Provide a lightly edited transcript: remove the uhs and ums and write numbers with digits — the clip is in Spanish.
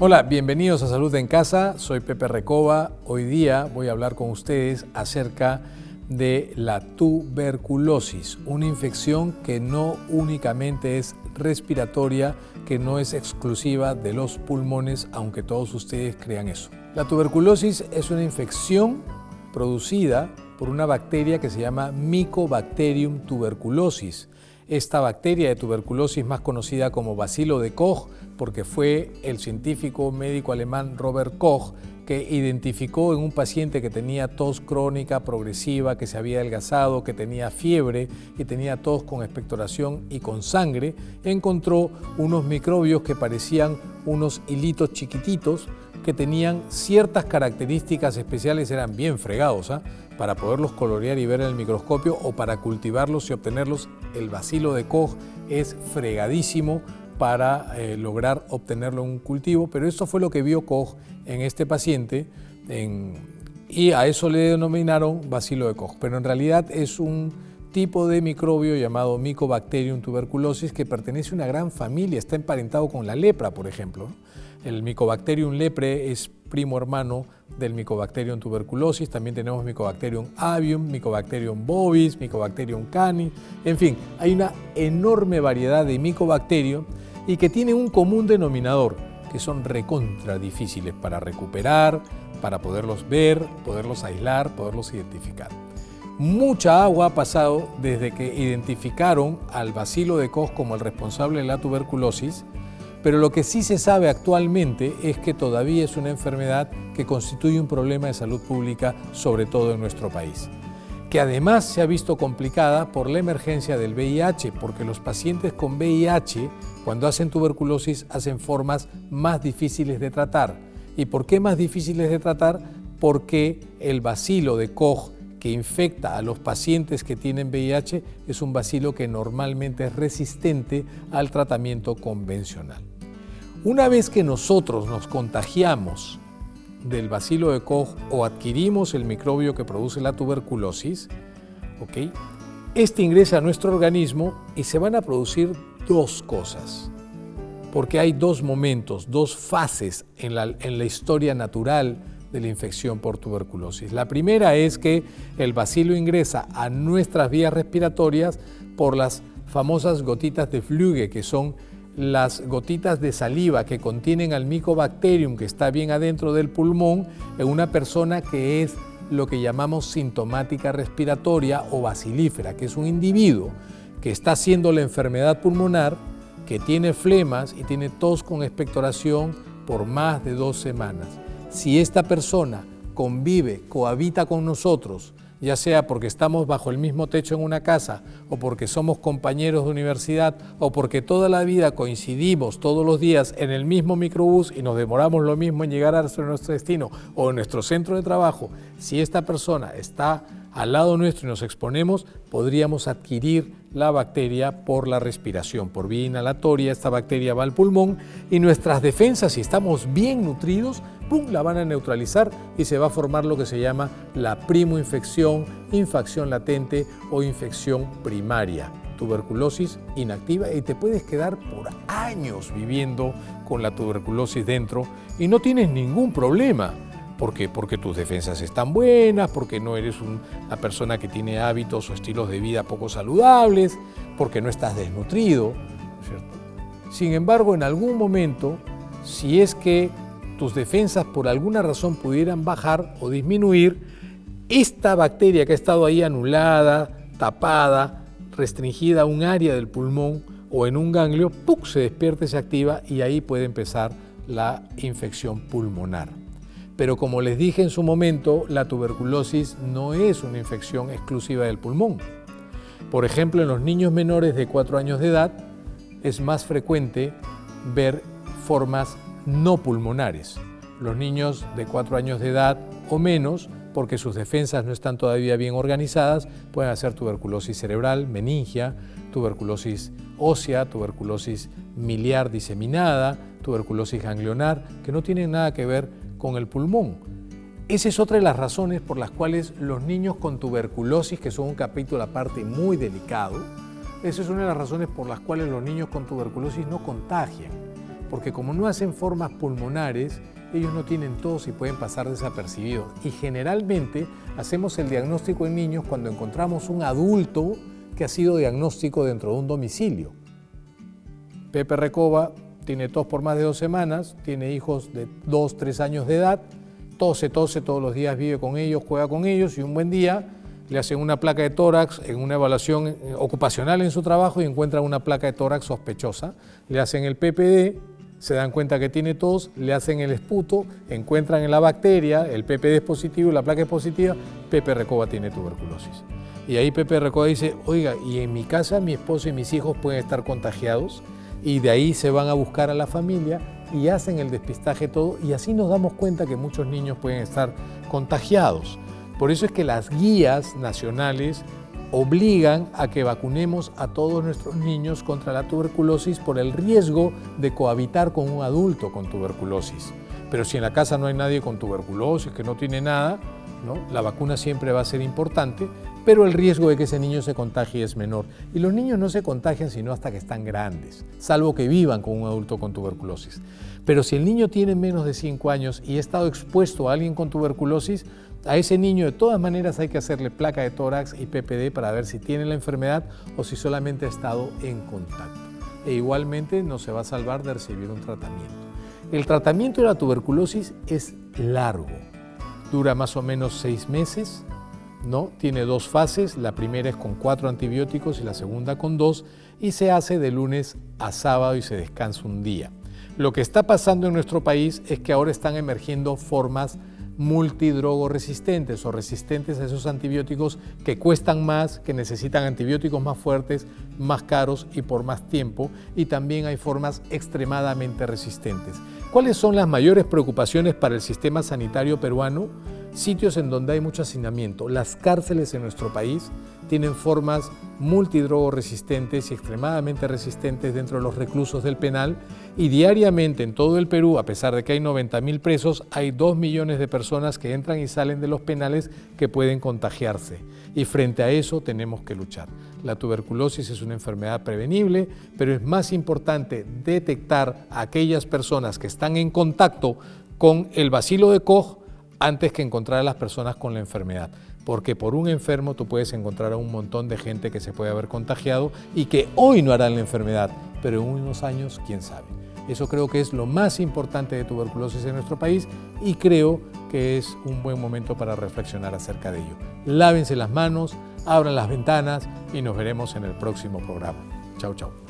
Hola, bienvenidos a Salud en Casa, soy Pepe Recoba. Hoy día voy a hablar con ustedes acerca de la tuberculosis, una infección que no únicamente es respiratoria, que no es exclusiva de los pulmones, aunque todos ustedes crean eso. La tuberculosis es una infección producida por una bacteria que se llama Mycobacterium tuberculosis. Esta bacteria de tuberculosis, más conocida como bacilo de Koch, porque fue el científico médico alemán Robert Koch que identificó en un paciente que tenía tos crónica progresiva, que se había adelgazado, que tenía fiebre y tenía tos con expectoración y con sangre, encontró unos microbios que parecían unos hilitos chiquititos que tenían ciertas características especiales, eran bien fregados, para poderlos colorear y ver en el microscopio o para cultivarlos y obtenerlos. El bacilo de Koch es fregadísimo para lograr obtenerlo en un cultivo, pero eso fue lo que vio Koch en este paciente y a eso le denominaron bacilo de Koch, pero en realidad es un tipo de microbio llamado Mycobacterium tuberculosis que pertenece a una gran familia, está emparentado con la lepra, por ejemplo. El Mycobacterium lepre es primo hermano del Mycobacterium tuberculosis, también tenemos Mycobacterium avium, Mycobacterium bovis, Mycobacterium canis, en fin, hay una enorme variedad de Mycobacterium y que tienen un común denominador, que son recontra difíciles para recuperar, para poderlos ver, poderlos aislar, poderlos identificar. Mucha agua ha pasado desde que identificaron al bacilo de Koch como el responsable de la tuberculosis, pero lo que sí se sabe actualmente es que todavía es una enfermedad que constituye un problema de salud pública, sobre todo en nuestro país, que además se ha visto complicada por la emergencia del VIH, porque los pacientes con VIH, cuando hacen tuberculosis, hacen formas más difíciles de tratar. ¿Y por qué más difíciles de tratar? Porque el bacilo de Koch que infecta a los pacientes que tienen VIH es un bacilo que normalmente es resistente al tratamiento convencional. Una vez que nosotros nos contagiamos del bacilo de Koch o adquirimos el microbio que produce la tuberculosis, este ingresa a nuestro organismo y se van a producir dos cosas, porque hay dos momentos, dos fases en la historia natural de la infección por tuberculosis. La primera es que el bacilo ingresa a nuestras vías respiratorias por las famosas gotitas de Flügge, que son las gotitas de saliva que contienen al Mycobacterium que está bien adentro del pulmón en una persona que es lo que llamamos sintomática respiratoria o bacilífera, que es un individuo que está haciendo la enfermedad pulmonar, que tiene flemas y tiene tos con expectoración por más de 2 semanas. Si esta persona convive, cohabita con nosotros, ya sea porque estamos bajo el mismo techo en una casa, o porque somos compañeros de universidad, o porque toda la vida coincidimos todos los días en el mismo microbús y nos demoramos lo mismo en llegar a nuestro destino o en nuestro centro de trabajo, si esta persona está al lado nuestro y nos exponemos, podríamos adquirir la bacteria por la respiración, por vía inhalatoria. Esta bacteria va al pulmón y nuestras defensas, si estamos bien nutridos, la van a neutralizar y se va a formar lo que se llama la primoinfección, infección latente o infección primaria, tuberculosis inactiva, y te puedes quedar por años viviendo con la tuberculosis dentro y no tienes ningún problema. ¿Por qué? Porque tus defensas están buenas, porque no eres una persona que tiene hábitos o estilos de vida poco saludables, porque no estás desnutrido, ¿cierto? Sin embargo, en algún momento, si es que tus defensas por alguna razón pudieran bajar o disminuir, esta bacteria que ha estado ahí anulada, tapada, restringida a un área del pulmón o en un ganglio, se despierta y se activa y ahí puede empezar la infección pulmonar. Pero como les dije en su momento, la tuberculosis no es una infección exclusiva del pulmón. Por ejemplo, en los niños menores de 4 años de edad es más frecuente ver formas no pulmonares. Los niños de 4 años de edad o menos, porque sus defensas no están todavía bien organizadas, pueden hacer tuberculosis cerebral, meningia, tuberculosis ósea, tuberculosis miliar diseminada, tuberculosis ganglionar, que no tienen nada que ver con el pulmón. Esa es otra de las razones por las cuales los niños con tuberculosis, que son un capítulo aparte muy delicado, esa es una de las razones por las cuales los niños con tuberculosis no contagian. porque como no hacen formas pulmonares, ellos no tienen tos y pueden pasar desapercibidos. Y generalmente hacemos el diagnóstico en niños cuando encontramos un adulto que ha sido diagnóstico dentro de un domicilio. Pepe Recoba tiene tos por más de 2 semanas, tiene hijos de 2, 3 años de edad, tose todos los días, vive con ellos, juega con ellos y un buen día le hacen una placa de tórax en una evaluación ocupacional en su trabajo y encuentran una placa de tórax sospechosa. Le hacen el PPD, se dan cuenta que tiene tos, le hacen el esputo, encuentran en la bacteria, el PPD es positivo y la placa es positiva, Pepe Recoba tiene tuberculosis. Y ahí Pepe Recoba dice, oiga, y en mi casa mi esposo y mis hijos pueden estar contagiados, y de ahí se van a buscar a la familia y hacen el despistaje todo, y así nos damos cuenta que muchos niños pueden estar contagiados. Por eso es que las guías nacionales obligan a que vacunemos a todos nuestros niños contra la tuberculosis por el riesgo de cohabitar con un adulto con tuberculosis. Pero si en la casa no hay nadie con tuberculosis, que no tiene nada, ¿no? La vacuna siempre va a ser importante, pero el riesgo de que ese niño se contagie es menor. Y los niños no se contagian sino hasta que están grandes, salvo que vivan con un adulto con tuberculosis. Pero si el niño tiene menos de 5 años y ha estado expuesto a alguien con tuberculosis, a ese niño de todas maneras hay que hacerle placa de tórax y PPD para ver si tiene la enfermedad o si solamente ha estado en contacto. E igualmente no se va a salvar de recibir un tratamiento. El tratamiento de la tuberculosis es largo, dura más o menos 6 meses, ¿no? Tiene 2 fases, la primera es con 4 antibióticos y la segunda con 2, y se hace de lunes a sábado y se descansa un día. Lo que está pasando en nuestro país es que ahora están emergiendo formas multidrogoresistentes o resistentes a esos antibióticos que cuestan más, que necesitan antibióticos más fuertes, más caros y por más tiempo, y también hay formas extremadamente resistentes. ¿Cuáles son las mayores preocupaciones para el sistema sanitario peruano? Sitios en donde hay mucho hacinamiento. Las cárceles en nuestro país tienen formas multidrogoresistentes y extremadamente resistentes dentro de los reclusos del penal, y diariamente en todo el Perú, a pesar de que hay 90.000 presos, hay 2 millones de personas que entran y salen de los penales que pueden contagiarse. Y frente a eso tenemos que luchar. La tuberculosis es una enfermedad prevenible, pero es más importante detectar a aquellas personas que están en contacto con el bacilo de Koch antes que encontrar a las personas con la enfermedad. Porque por un enfermo tú puedes encontrar a un montón de gente que se puede haber contagiado y que hoy no harán la enfermedad, pero en unos años, quién sabe. Eso creo que es lo más importante de tuberculosis en nuestro país y creo que es un buen momento para reflexionar acerca de ello. Lávense las manos, abran las ventanas y nos veremos en el próximo programa. Chau, chau.